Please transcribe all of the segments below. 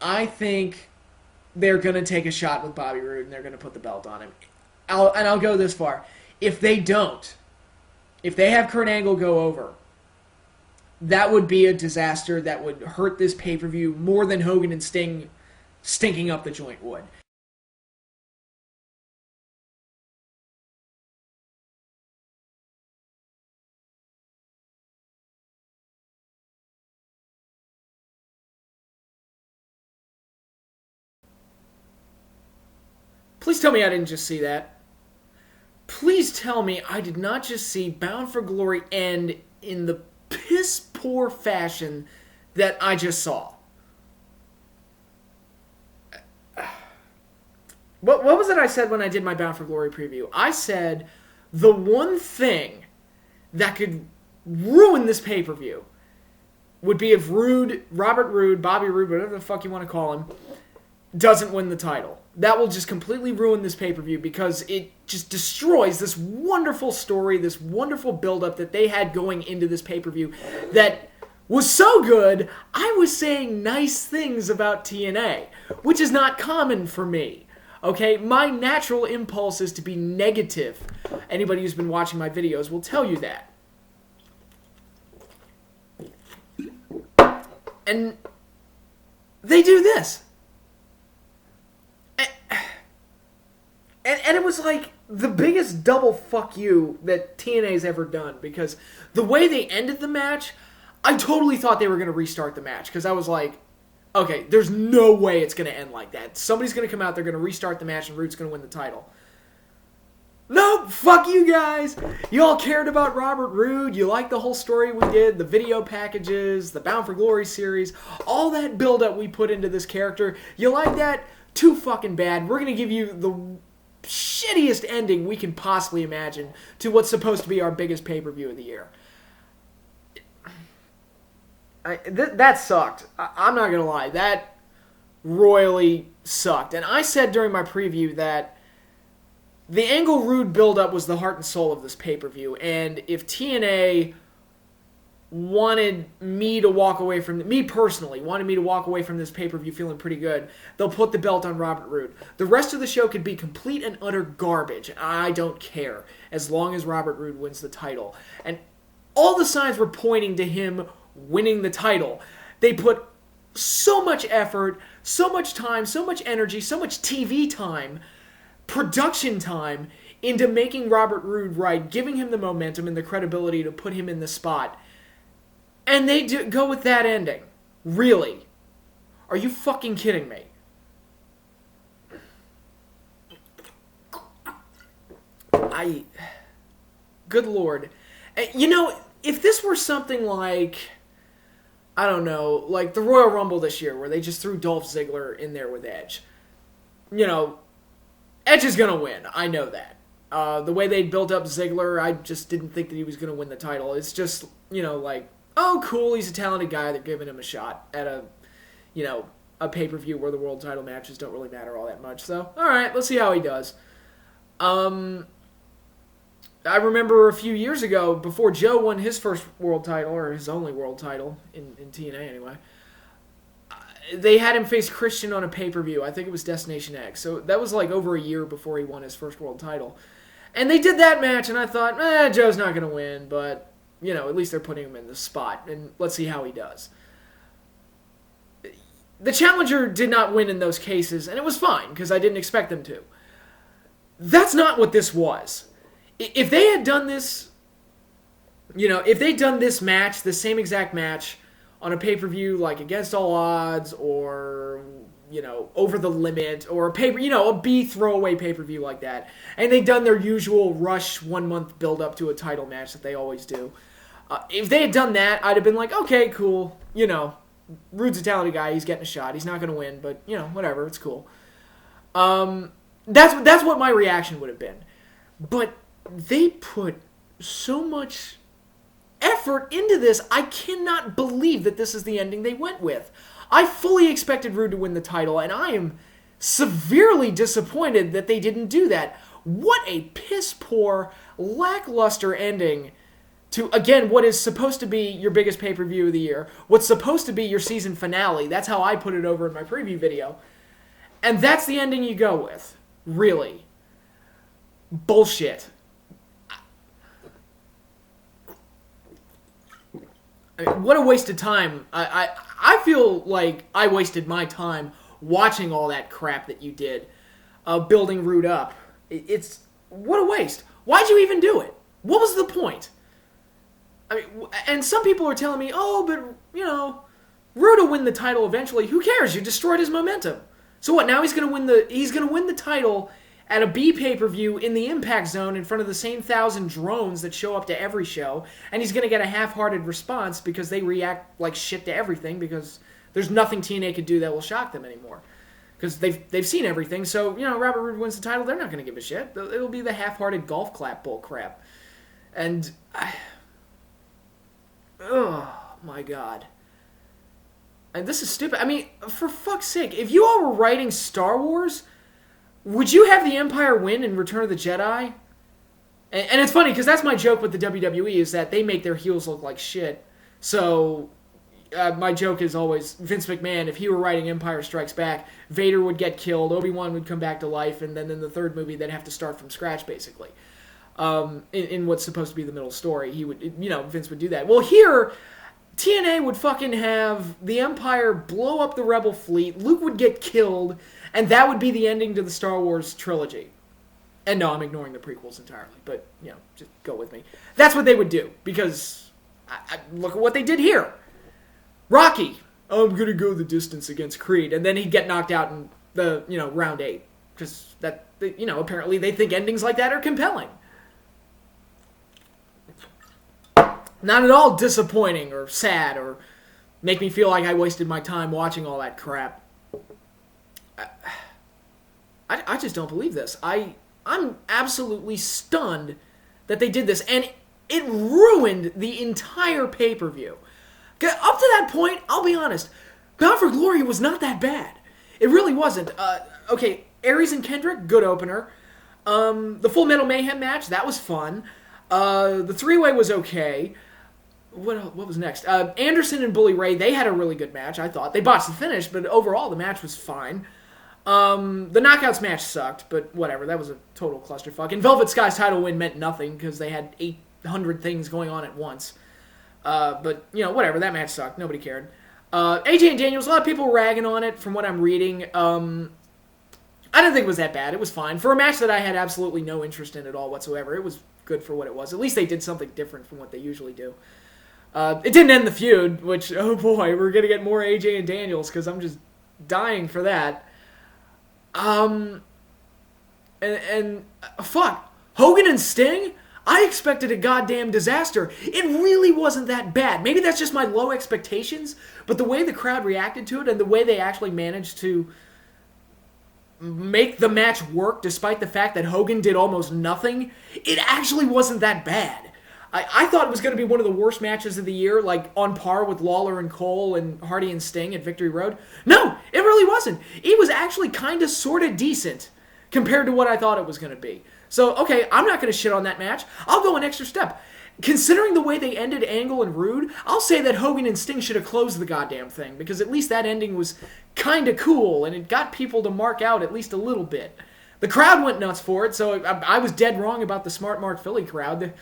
I think they're going to take a shot with Bobby Roode and they're going to put the belt on him. I'll go this far. If they don't, if they have Kurt Angle go over, that would be a disaster that would hurt this pay-per-view more than Hogan and Sting stinking up the joint would. Please tell me I didn't just see that. Please tell me I did not just see Bound for Glory end in the piss poor fashion that I just saw. What was it I said when I did my Bound for Glory preview? I said the one thing that could ruin this pay-per-view would be if Robert Roode, Bobby Roode, whatever the fuck you want to call him, doesn't win the title. That will just completely ruin this pay-per-view because it just destroys this wonderful story, this wonderful build-up that they had going into this pay-per-view that was so good, I was saying nice things about TNA, which is not common for me. Okay, my natural impulse is to be negative. Anybody who's been watching my videos will tell you that. And they do this. And it was like the biggest double fuck you that TNA's ever done because the way they ended the match, I totally thought they were going to restart the match because I was like, okay, there's no way it's going to end like that. Somebody's going to come out, they're going to restart the match, and Roode's going to win the title. Nope, fuck you guys. You all cared about Robert Roode. You liked the whole story we did, the video packages, the Bound for Glory series, all that build-up we put into this character. You like that? Too fucking bad. We're going to give you the shittiest ending we can possibly imagine to what's supposed to be our biggest pay-per-view of the year. That sucked. I'm not going to lie. That royally sucked. And I said during my preview that the Angle Roode build-up was the heart and soul of this pay-per-view. And if TNA wanted me to walk away from... Me personally wanted me to walk away from this pay-per-view feeling pretty good, they'll put the belt on Robert Roode. The rest of the show could be complete and utter garbage. I don't care. As long as Robert Roode wins the title. And all the signs were pointing to him winning the title. They put so much effort, so much time, so much energy, so much TV time, production time into making Robert Roode right, giving him the momentum and the credibility to put him in the spot. And they go with that ending. Really? Are you fucking kidding me? Good Lord. You know, if this were something like, I don't know, like the Royal Rumble this year where they just threw Dolph Ziggler in there with Edge. You know, Edge is going to win. I know that. The way they built up Ziggler, I just didn't think that he was going to win the title. It's just, you know, like, oh, cool, he's a talented guy. They're giving him a shot at a, you know, a pay-per-view where the world title matches don't really matter all that much. So, all right, let's see how he does. I remember a few years ago, before Joe won his first world title, or his only world title, in TNA anyway, they had him face Christian on a pay-per-view. I think it was Destination X. So that was like over a year before he won his first world title. And they did that match, and I thought, Joe's not going to win, but, you know, at least they're putting him in the spot, and let's see how he does. The challenger did not win in those cases, and it was fine, because I didn't expect them to. That's not what this was. If they had done this, you know, if they'd done this match, the same exact match, on a pay-per-view like Against All Odds or, you know, Over the Limit or a B throwaway pay-per-view like that, and they'd done their usual rush 1 month build-up to a title match that they always do, if they had done that, I'd have been like, okay, cool, you know, Roode's a talented guy, he's getting a shot, he's not going to win, but, you know, whatever, it's cool. That's what my reaction would have been. But they put so much effort into this, I cannot believe that this is the ending they went with. I fully expected Roode to win the title, and I am severely disappointed that they didn't do that. What a piss-poor, lackluster ending to, again, what is supposed to be your biggest pay-per-view of the year, what's supposed to be your season finale. That's how I put it over in my preview video. And that's the ending you go with. Really. Bullshit. I mean, what a waste of time. I feel like I wasted my time watching all that crap that you did, building Roode up. It's... What a waste. Why'd you even do it? What was the point? I mean, and some people are telling me, oh, but, you know, Roode will win the title eventually. Who cares? You destroyed his momentum. So what, now he's going to win the title at a B pay-per-view in the Impact Zone in front of the same 1,000 drones that show up to every show, and he's going to get a half-hearted response because they react like shit to everything because there's nothing TNA could do that will shock them anymore. Because they've seen everything, so, you know, Robert Roode wins the title, they're not going to give a shit. It'll be the half-hearted golf clap bull crap. And, oh, my God. And this is stupid. I mean, for fuck's sake, if you all were writing Star Wars, would you have the Empire win in Return of the Jedi? And it's funny, because that's my joke with the WWE, is that they make their heels look like shit. So... my joke is always, Vince McMahon, if he were writing Empire Strikes Back, Vader would get killed, Obi-Wan would come back to life, and then in the third movie, they'd have to start from scratch, basically. In what's supposed to be the middle story. He would, you know, Vince would do that. Well, here, TNA would fucking have the Empire blow up the Rebel fleet, Luke would get killed, and that would be the ending to the Star Wars trilogy. And no, I'm ignoring the prequels entirely, but, you know, just go with me. That's what they would do, because look at what they did here. Rocky, I'm going to go the distance against Creed. And then he'd get knocked out in the, you know, round 8. Because that, you know, apparently they think endings like that are compelling. Not at all disappointing or sad or make me feel like I wasted my time watching all that crap. I just don't believe this. I'm absolutely stunned that they did this. And it ruined the entire pay-per-view. Up to that point, I'll be honest, Bound for Glory was not that bad. It really wasn't. Okay, Aries and Kendrick, good opener. The Full Metal Mayhem match, that was fun. The three-way was okay. What was next? Anderson and Bully Ray, they had a really good match, I thought. They botched the finish, but overall the match was fine. The Knockouts match sucked, but whatever, that was a total clusterfuck. And Velvet Sky's title win meant nothing, because they had 800 things going on at once. But, you know, whatever, that match sucked. Nobody cared. AJ and Daniels, a lot of people were ragging on it from what I'm reading. I didn't think it was that bad. It was fine. For a match that I had absolutely no interest in at all whatsoever, it was good for what it was. At least they did something different from what they usually do. It didn't end the feud, which, oh boy, we're going to get more AJ and Daniels because I'm just dying for that. Fuck, Hogan and Sting? I expected a goddamn disaster. It really wasn't that bad. Maybe that's just my low expectations, but the way the crowd reacted to it and the way they actually managed to make the match work despite the fact that Hogan did almost nothing, it actually wasn't that bad. I thought it was going to be one of the worst matches of the year, like on par with Lawler and Cole and Hardy and Sting at Victory Road. No, it really wasn't. It was actually kind of sort of decent compared to what I thought it was going to be. So, okay, I'm not going to shit on that match. I'll go an extra step. Considering the way they ended Angle and Roode, I'll say that Hogan and Sting should have closed the goddamn thing, because at least that ending was kind of cool, and it got people to mark out at least a little bit. The crowd went nuts for it, so I was dead wrong about the Smart Mark Philly crowd.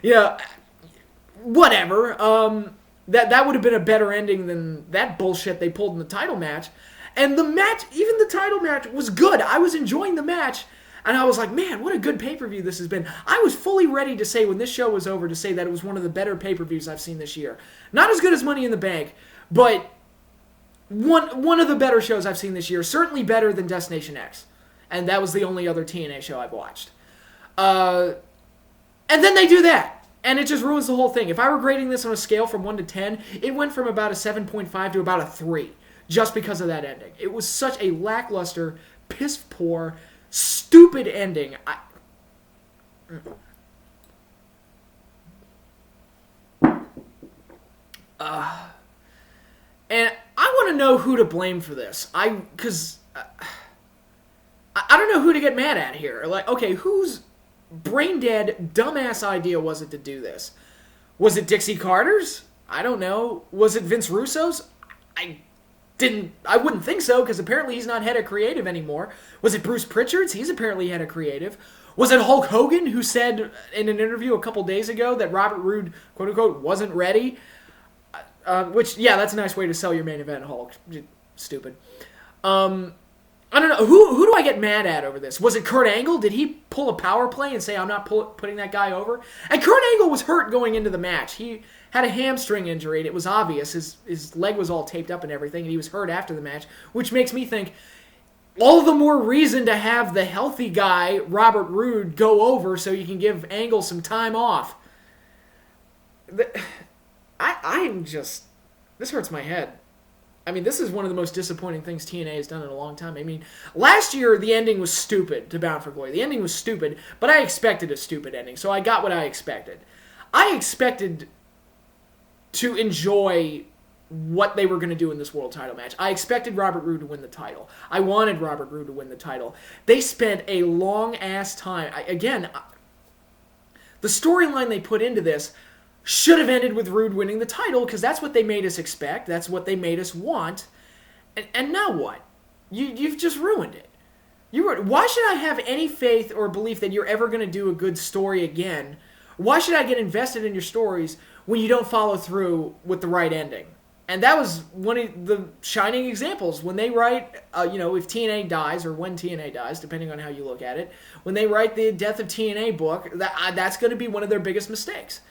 Yeah, whatever. That would have been a better ending than that bullshit they pulled in the title match. And the match, even the title match, was good. I was enjoying the match. And I was like, man, what a good pay-per-view this has been. I was fully ready to say when this show was over to say that it was one of the better pay-per-views I've seen this year. Not as good as Money in the Bank, but one of the better shows I've seen this year. Certainly better than Destination X. And that was the only other TNA show I've watched. And then they do that. And it just ruins the whole thing. If I were grading this on a scale from 1 to 10, it went from about a 7.5 to about a 3. Just because of that ending. It was such a lackluster, piss-poor, stupid ending. And I want to know who to blame for this. Because I don't know who to get mad at here. Like, okay, whose brain-dead, dumbass idea was it to do this? Was it Dixie Carter's? I don't know. Was it Vince Russo's? I I wouldn't think so, because apparently he's not head of creative anymore. Was it Bruce Pritchard's? He's apparently head of creative. Was it Hulk Hogan, who said in an interview a couple days ago that Robert Roode, quote unquote, wasn't ready? Which, yeah, that's a nice way to sell your main event, Hulk. Stupid. I don't know. Who do I get mad at over this? Was it Kurt Angle? Did he pull a power play and say, I'm not putting that guy over? And Kurt Angle was hurt going into the match. He had a hamstring injury, and it was obvious. His leg was all taped up and everything, and he was hurt after the match, which makes me think all the more reason to have the healthy guy, Robert Roode, go over so you can give Angle some time off. I'm just... This hurts my head. I mean, this is one of the most disappointing things TNA has done in a long time. I mean, last year, the ending was stupid to Bound for Glory. The ending was stupid, but I expected a stupid ending, so I got what I expected. I expected to enjoy what they were going to do in this world title match. I expected Robert Roode to win the title. I wanted Robert Roode to win the title. They spent a long-ass time. The storyline they put into this should have ended with Roode winning the title, because that's what they made us expect. That's what they made us want. And now what? You've just ruined it. Why should I have any faith or belief that you're ever going to do a good story again? Why should I get invested in your stories when you don't follow through with the right ending? And that was one of the shining examples. When they write, if TNA dies, or when TNA dies, depending on how you look at it, when they write the Death of TNA book, that's going to be one of their biggest mistakes.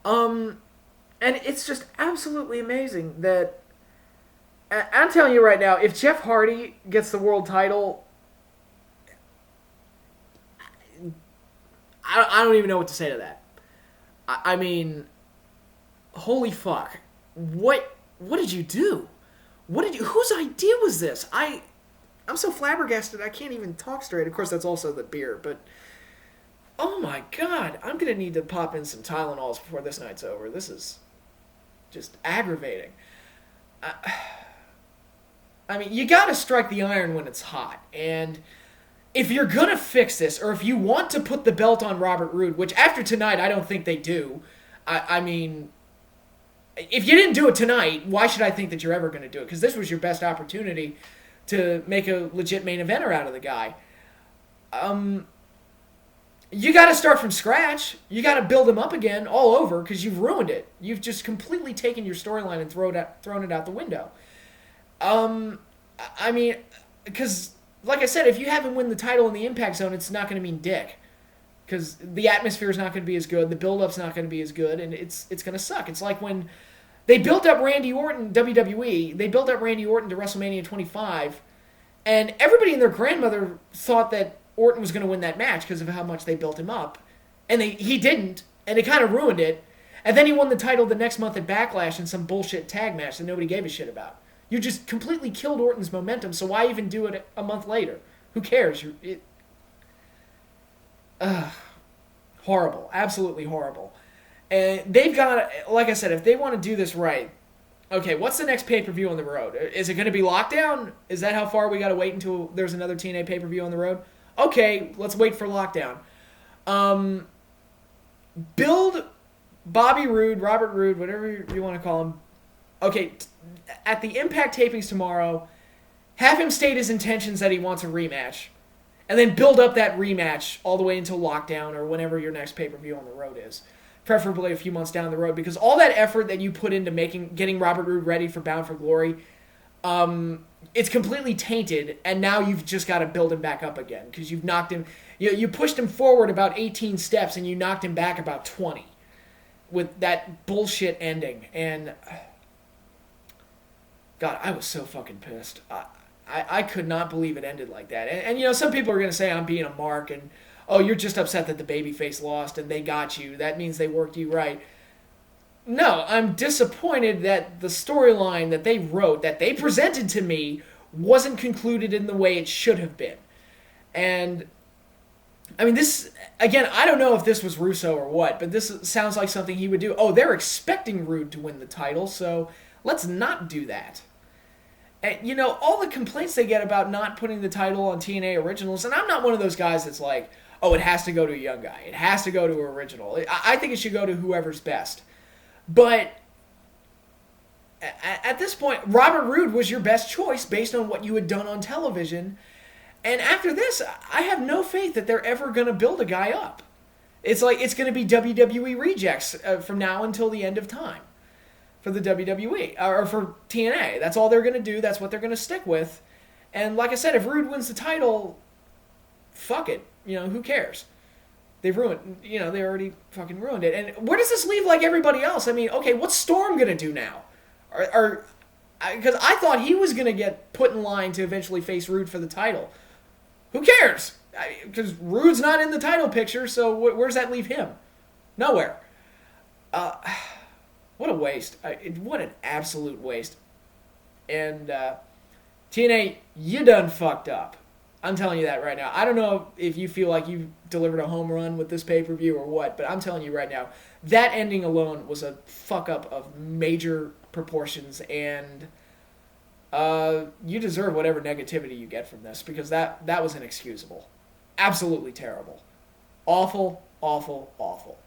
And it's just absolutely amazing that... I'm telling you right now, if Jeff Hardy gets the world title, I don't even know what to say to that. I mean, holy fuck. What did you do? Whose idea was this? I'm so flabbergasted I can't even talk straight. Of course, that's also the beer, but... Oh my god, I'm going to need to pop in some Tylenols before this night's over. This is just aggravating. I mean, you got to strike the iron when it's hot. And if you're going to fix this, or if you want to put the belt on Robert Roode, which after tonight I don't think they do, I mean, if you didn't do it tonight, why should I think that you're ever going to do it? Because this was your best opportunity to make a legit main eventer out of the guy. You got to start from scratch. You got to build him up again all over, because you've ruined it. You've just completely taken your storyline and thrown it out the window. I mean, because, like I said, if you have him win the title in the Impact Zone, it's not going to mean dick. Because the atmosphere is not going to be as good, the build-up's not going to be as good, and it's going to suck. It's like when they built up Randy Orton, WWE, they built up Randy Orton to WrestleMania 25, and everybody and their grandmother thought that Orton was going to win that match because of how much they built him up. And he didn't, and it kind of ruined it. And then he won the title the next month at Backlash in some bullshit tag match that nobody gave a shit about. You just completely killed Orton's momentum, so why even do it a month later? Who cares? Horrible. Absolutely horrible. And they've got, like I said, if they want to do this right, okay, what's the next pay-per-view on the road? Is it going to be Lockdown? Is that how far we got to wait until there's another TNA pay-per-view on the road? Okay, let's wait for Lockdown. Build Bobby Roode, Robert Roode, whatever you want to call him. Okay, at the Impact tapings tomorrow, have him state his intentions that he wants a rematch, and then build up that rematch all the way until Lockdown or whenever your next pay-per-view on the road is. Preferably a few months down the road, because all that effort that you put into getting Robert Roode ready for Bound for Glory, it's completely tainted, and now you've just got to build him back up again, because you've knocked him... You pushed him forward about 18 steps, and you knocked him back about 20 with that bullshit ending. And... God, I was so fucking pissed. I could not believe it ended like that. And some people are going to say I'm being a mark, and, oh, you're just upset that the babyface lost, and they got you. That means they worked you right. No, I'm disappointed that the storyline that they wrote, that they presented to me, wasn't concluded in the way it should have been. And, I mean, this, again, I don't know if this was Russo or what, but this sounds like something he would do. Oh, they're expecting Roode to win the title, so let's not do that. And, all the complaints they get about not putting the title on TNA Originals, and I'm not one of those guys that's like, oh, it has to go to a young guy. It has to go to an original. I think it should go to whoever's best. But at this point, Robert Roode was your best choice based on what you had done on television. And after this, I have no faith that they're ever going to build a guy up. It's like it's going to be WWE rejects from now until the end of time for the WWE or for TNA. That's all they're going to do. That's what they're going to stick with. And like I said, if Roode wins the title, fuck it. Who cares? They've ruined, they already fucking ruined it. And where does this leave like everybody else? I mean, okay, what's Storm going to do now? Because I thought he was going to get put in line to eventually face Roode for the title. Who cares? Because Roode's not in the title picture, so where does that leave him? Nowhere. What a waste. What an absolute waste. And TNA, you done fucked up. I'm telling you that right now. I don't know if you feel like you delivered a home run with this pay-per-view or what, but I'm telling you right now, that ending alone was a fuck-up of major proportions, and you deserve whatever negativity you get from this, because that was inexcusable. Absolutely terrible. Awful, awful, awful.